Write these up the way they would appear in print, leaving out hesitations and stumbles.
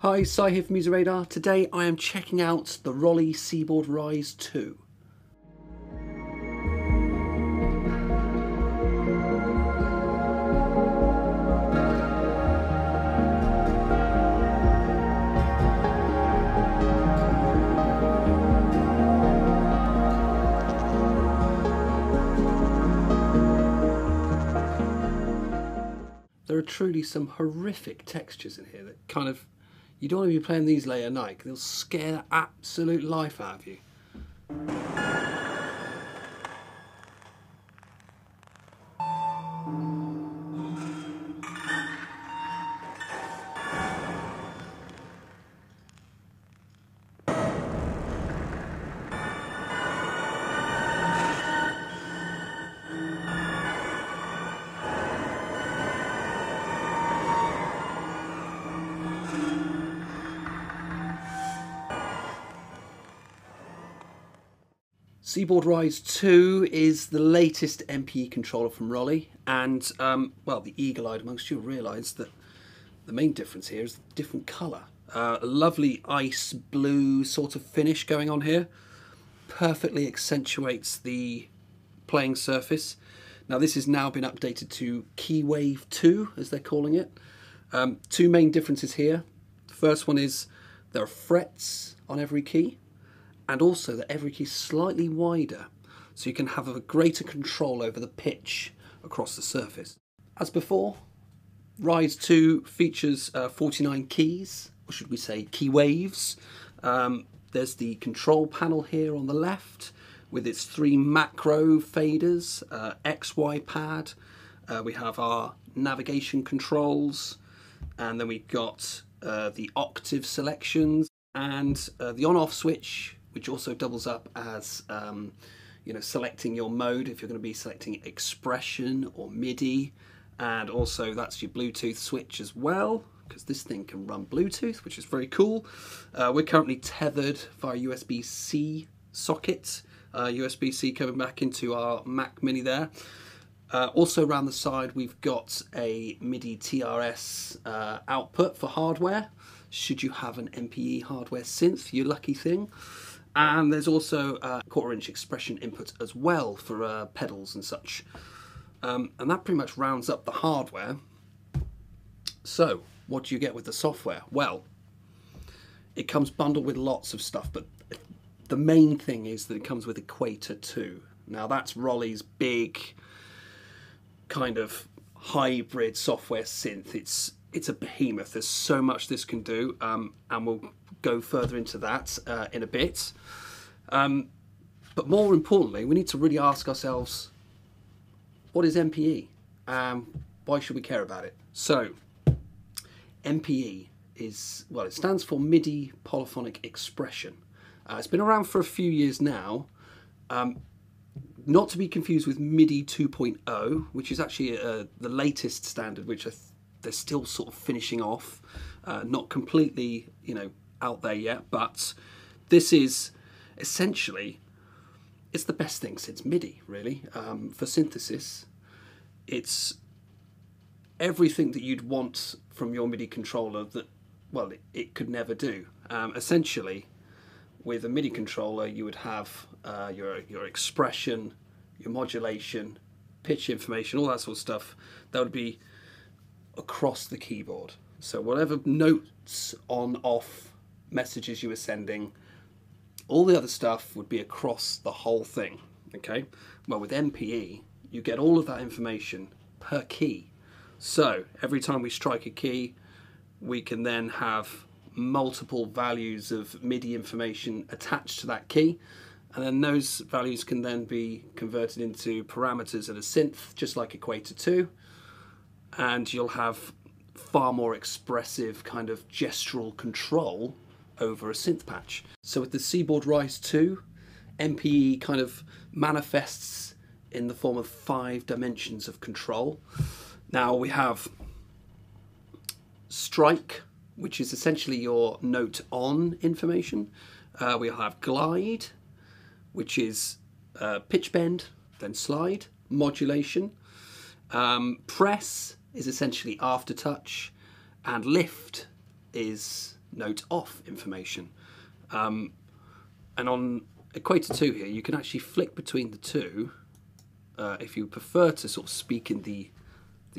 Hi, Si here from Music Radar. Today I am checking out the ROLI Seaboard RISE 2. There are truly some horrific textures in here that kind of, you don't want to be playing these late at night, they'll scare the absolute life out of you. Seaboard RISE 2 is the latest MPE controller from ROLI, and well, the eagle-eyed amongst you will realise that the main difference here is the different colour. A lovely ice blue sort of finish going on here, perfectly accentuates the playing surface. Now this has now been updated to Keywave 2, as they're calling it. Two main differences here. The first one is there are frets on every key, and also that every key is slightly wider, so you can have a greater control over the pitch across the surface. As before, RISE 2 features 49 keys, or should we say key waves. There's the control panel here on the left with its 3 macro faders, XY pad. We have our navigation controls, and then we've got the octave selections and the on-off switch, which also doubles up as selecting your mode if you're going to be selecting expression or MIDI, and also that's your Bluetooth switch as well, because this thing can run Bluetooth, which is very cool. We're currently tethered via USB-C socket, USB-C coming back into our Mac Mini there. Also around the side we've got a MIDI TRS output for hardware, should you have an MPE hardware synth, you lucky thing. And there's also a 1/4" expression input as well for pedals and such. And that pretty much rounds up the hardware. So, what do you get with the software? Well, it comes bundled with lots of stuff, but the main thing is that it comes with Equator 2. Now that's ROLI's big kind of hybrid software synth. It's a behemoth. There's so much this can do, and we'll go further into that in a bit. But more importantly, we need to really ask ourselves, what is MPE? Why should we care about it? So, MPE is, well, it stands for MIDI Polyphonic Expression. It's been around for a few years now. Not to be confused with MIDI 2.0, which is actually the latest standard, which they're still sort of finishing off, not completely, out there yet, but this is essentially, it's the best thing since MIDI, really, for synthesis. It's everything that you'd want from your MIDI controller that, well, it could never do. Essentially, with a MIDI controller, you would have your expression, your modulation, pitch information, all that sort of stuff. That would be across the keyboard. So whatever notes on, off, messages you were sending, all the other stuff would be across the whole thing, okay? Well, with MPE, you get all of that information per key. So every time we strike a key, we can then have multiple values of MIDI information attached to that key, and then those values can then be converted into parameters in a synth, just like Equator 2, and you'll have far more expressive kind of gestural control over a synth patch. So with the Seaboard RISE 2, MPE kind of manifests in the form of 5 dimensions of control. Now we have strike, which is essentially your note on information. We'll have glide, which is pitch bend, then slide, modulation. Press is essentially aftertouch, and lift is note off information. And on Equator 2 here, you can actually flick between the two if you prefer to sort of speak in the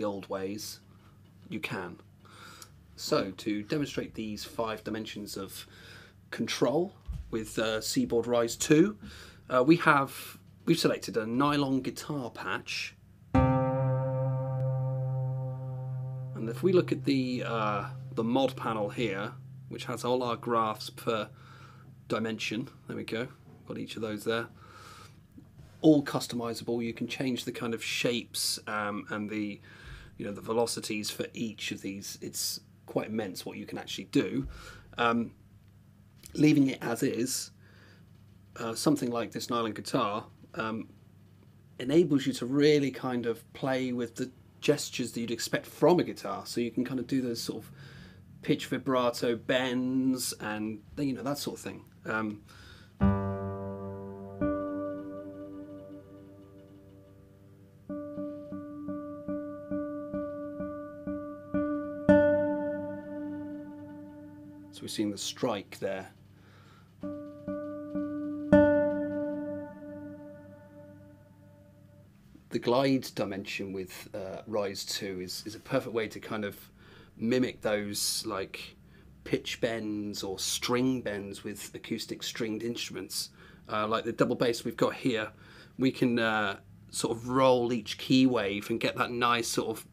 old ways, you can. So to demonstrate these 5 dimensions of control with Seaboard RISE 2, we've selected a nylon guitar patch, and if we look at the mod panel here, which has all our graphs per dimension, there we go, got each of those there, all customizable. You can change the kind of shapes and the the velocities for each of these. It's quite immense what you can actually do. Leaving it as is, something like this nylon guitar enables you to really kind of play with the gestures that you'd expect from a guitar. So you can kind of do those sort of pitch vibrato bends and that sort of thing. So we're seeing the strike there. The glide dimension with RISE 2 is a perfect way to kind of mimic those like pitch bends or string bends with acoustic stringed instruments. Like the double bass we've got here, we can sort of roll each key wave and get that nice sort of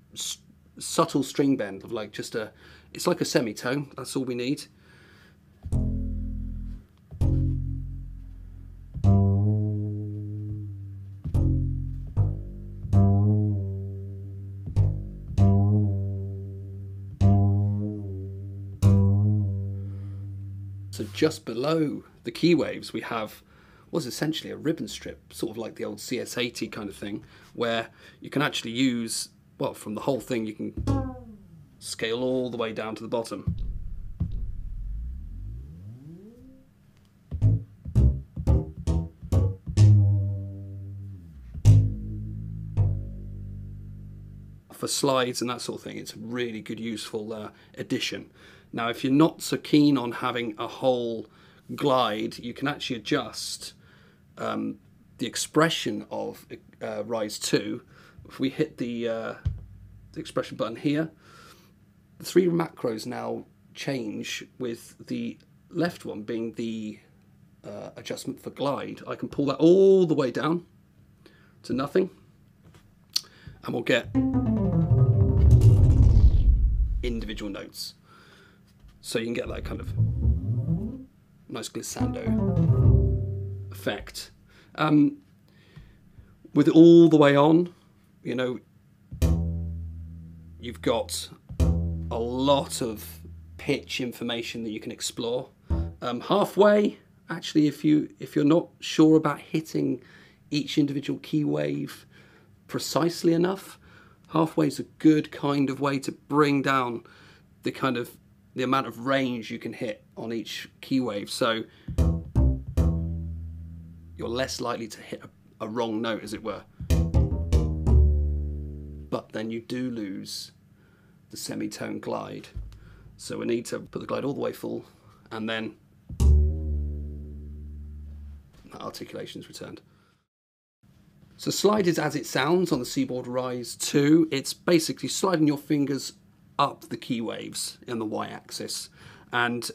subtle string bend of like just it's like a semitone. That's all we need. So just below the key waves we have what's essentially a ribbon strip, sort of like the old CS80 kind of thing, where you can actually use, well, from the whole thing you can scale all the way down to the bottom. For slides and that sort of thing, it's a really good useful addition. Now if you're not so keen on having a whole glide, you can actually adjust the expression of RISE 2. If we hit the expression button here, the 3 macros now change, with the left one being the adjustment for glide. I can pull that all the way down to nothing and we'll get individual notes. So you can get that kind of nice glissando effect. With it all the way on, you've got a lot of pitch information that you can explore. Halfway, actually, if you're not sure about hitting each individual key wave precisely enough, halfway is a good kind of way to bring down the amount of range you can hit on each key wave, so you're less likely to hit a wrong note, as it were. But then you do lose the semitone glide, so we need to put the glide all the way full, and then that articulation is returned. So slide is as it sounds on the Seaboard RISE 2. It's basically sliding your fingers up the key waves in the y-axis, and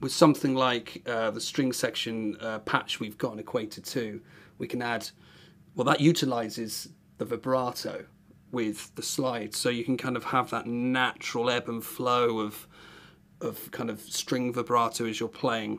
with something like the string section patch we've got in Equator 2, we can add, well, that utilises the vibrato with the slide, so you can kind of have that natural ebb and flow of kind of string vibrato as you're playing.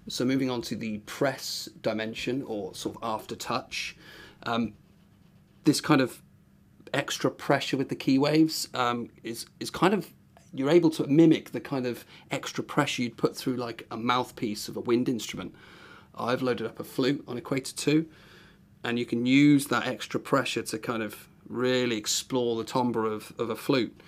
So moving on to the press dimension, or sort of aftertouch, this kind of extra pressure with the key waves is kind of, you're able to mimic the kind of extra pressure you'd put through like a mouthpiece of a wind instrument. I've loaded up a flute on Equator 2, and you can use that extra pressure to kind of really explore the timbre of a flute.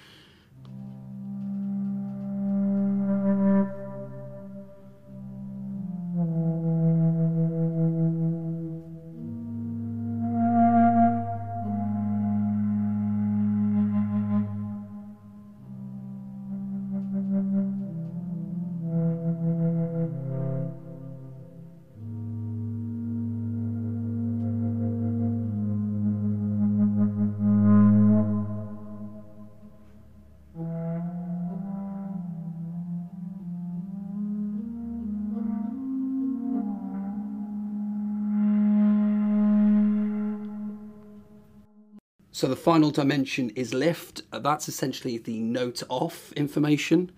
So the final dimension is lift. That's essentially the note off information.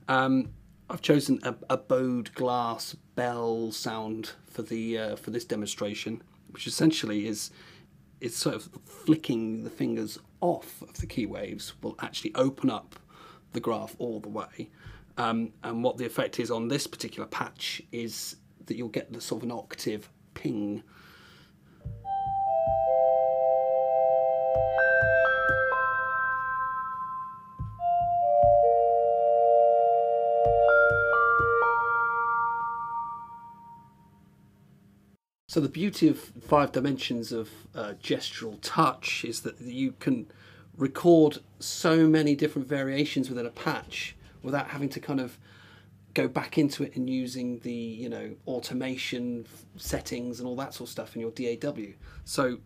I've chosen a bowed glass bell sound for the for this demonstration, which essentially is sort of flicking the fingers off of the key waves will actually open up the graph all the way. And what the effect is on this particular patch is that you'll get the sort of an octave ping. So the beauty of 5 dimensions of gestural touch is that you can record so many different variations within a patch without having to kind of go back into it and using the, you know, automation settings and all that sort of stuff in your DAW. So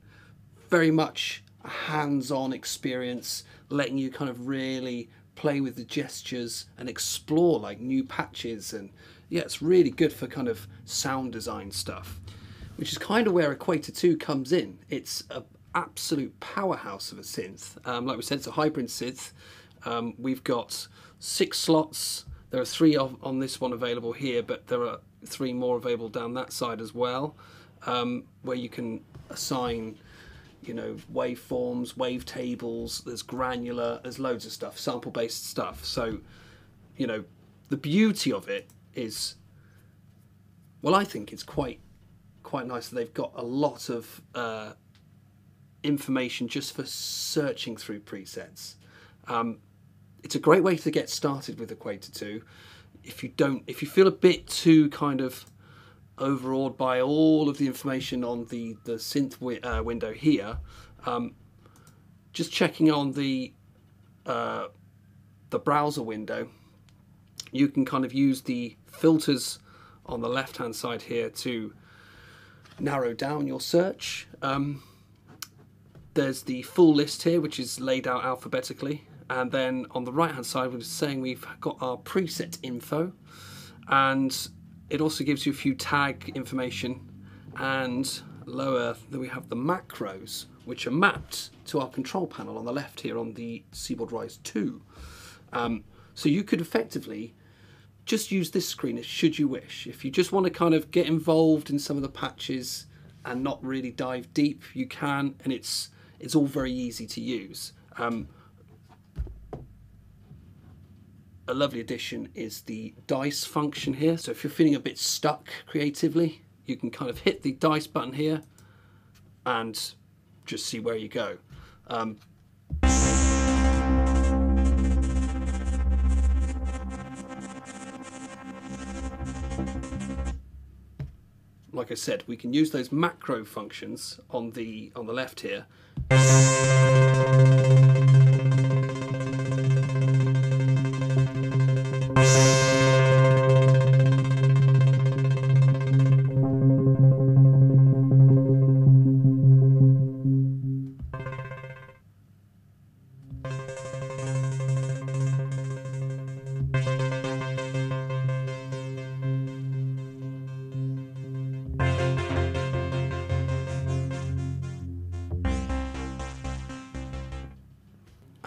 very much a hands-on experience, letting you kind of really play with the gestures and explore like new patches. And yeah, it's really good for kind of sound design stuff, which is kind of where Equator 2 comes in. It's an absolute powerhouse of a synth. Like we said, it's a hybrid synth. We've got 6 slots. There are 3 on this one available here, but there are 3 more available down that side as well, where you can assign, you know, waveforms, wave tables, there's granular, there's loads of stuff, sample-based stuff. So, you know, the beauty of it is, well, I think it's quite nice that they've got a lot of information just for searching through presets. It's a great way to get started with Equator 2. If you feel a bit too kind of overawed by all of the information on the synth window here, just checking on the browser window, you can kind of use the filters on the left hand side here to narrow down your search. There's the full list here, which is laid out alphabetically, and then on the right hand side we're saying we've got our preset info, and it also gives you a few tag information, and lower that we have the macros, which are mapped to our control panel on the left here on the Seaboard RISE 2. So you could effectively just use this screen should you wish. If you just want to kind of get involved in some of the patches and not really dive deep, you can, and it's all very easy to use. A lovely addition is the dice function here. So if you're feeling a bit stuck creatively, you can kind of hit the dice button here and just see where you go. Like I said, we can use those macro functions on the left here.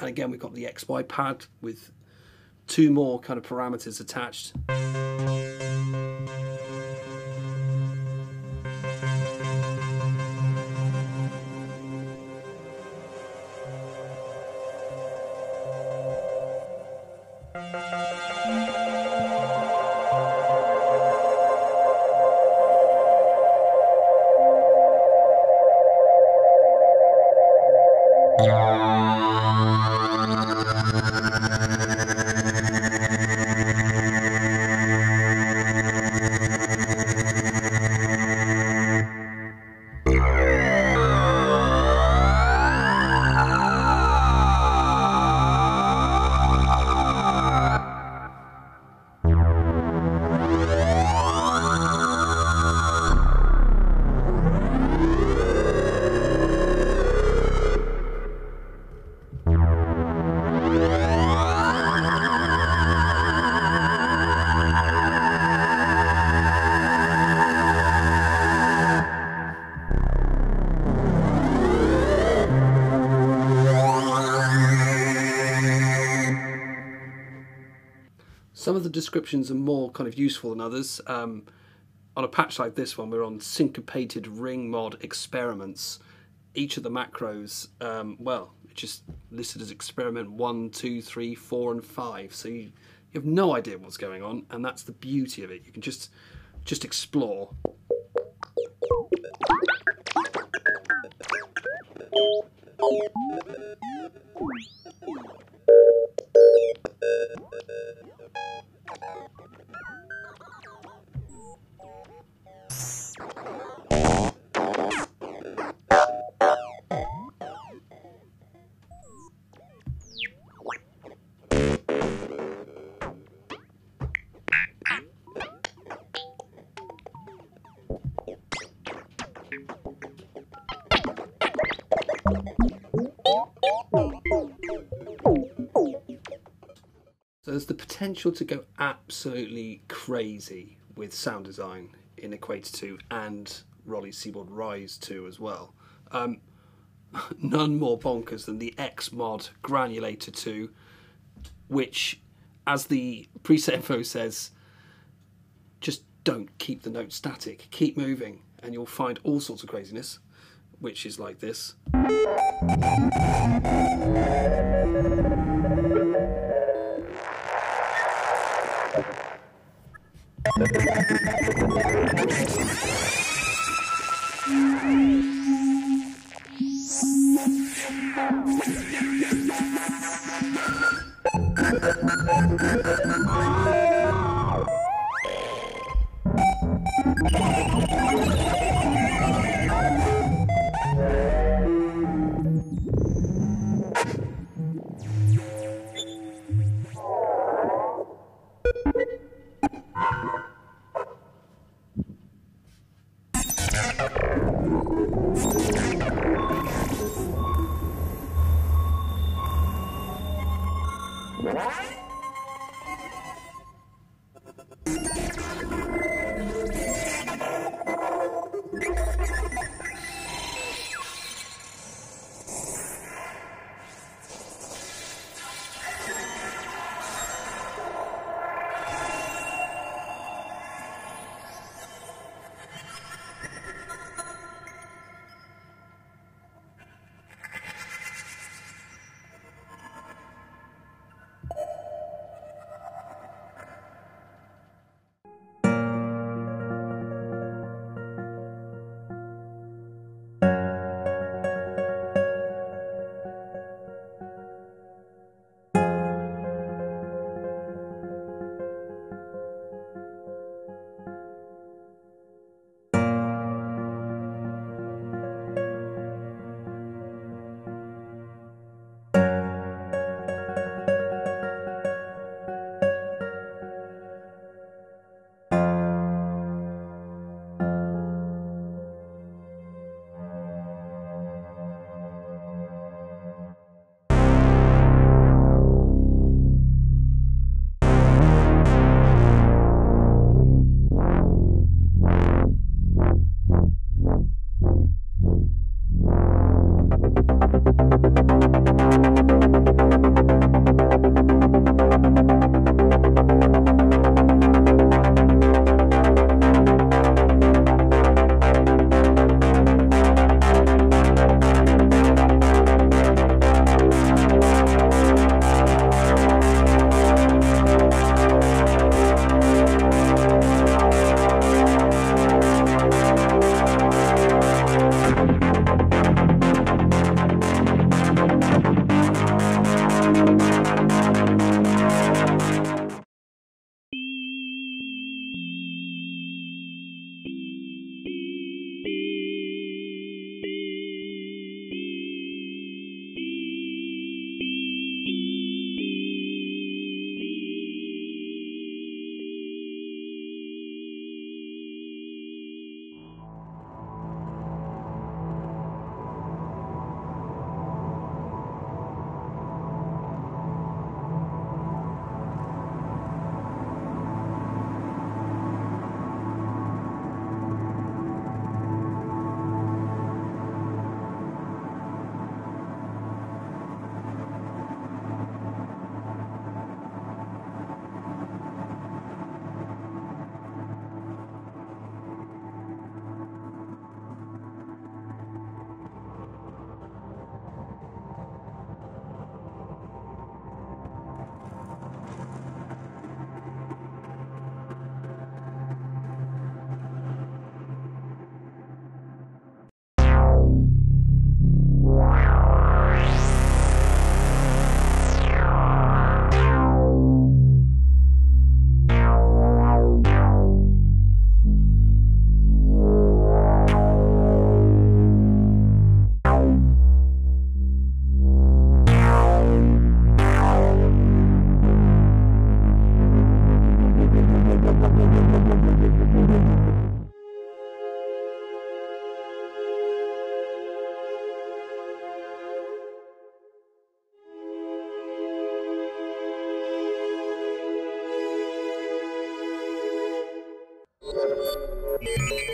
And again, we've got the XY pad with 2 more kind of parameters attached. Some of the descriptions are more kind of useful than others. On a patch like this one, we're on syncopated ring mod experiments. Each of the macros, well, it's just listed as experiment 1, 2, 3, 4, and 5. So you have no idea what's going on, and that's the beauty of it. You can just explore. So there's the potential to go absolutely crazy with sound design in Equator 2 and ROLI Seaboard RISE 2 as well. None more bonkers than the X mod Granulator 2, which, as the preset info says, just don't keep the note static, keep moving, and you'll find all sorts of craziness, which is like this. you.